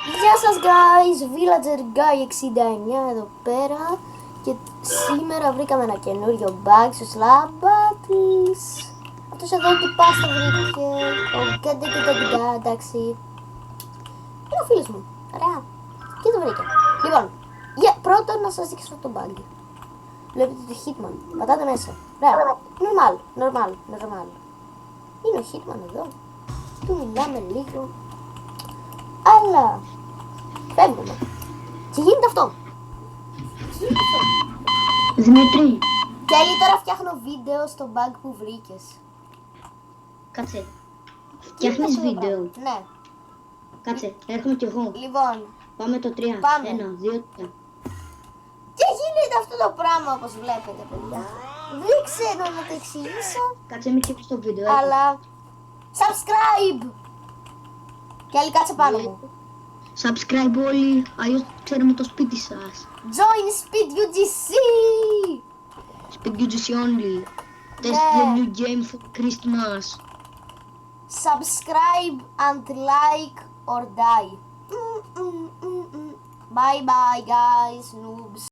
Γεια σας guys, Villager Guy 69 εδώ πέρα και σήμερα βρήκαμε ένα καινούριο bug στο Slab Battles. Αυτός εδώ τι πάστα βρήκε, ο Γκαντεγκαντεγκαντεγκα, εντάξει. Είναι ο φίλος μου, ωραία, και το βρήκε. Λοιπόν, πρώτον να σας δείξω το bug. Βλέπετε το Hitman, πατάτε μέσα, ωραία, normal. Είναι ο Hitman εδώ, του μιλάμε λίγο. Αλλά φεύγουμε. Τι γίνεται αυτό? Δημήτρη. Τέλει, τώρα φτιάχνω βίντεο στο bug που βρήκες. Κάτσε. Φτιάχνεις βίντεο. Ναι. Κάτσε, έρχομαι κι εγώ. Λοιπόν. Πάμε το 3. Πάμε. 1, 2, 3. Και γίνεται αυτό το πράγμα όπως βλέπετε, παιδιά. Δεν ξέρω να το εξηγήσω. Κάτσε μην κλείψεις το βίντεο. Αλλά subscribe! Και άλλη κάτσε πάνω μου. Subscribe όλοι, αλλιώς ξέρουμε το σπίτι σας. Join Speed UGC! Speed UGC only. Test the new game for Christmas. Subscribe and like or die. Bye bye guys, noobs.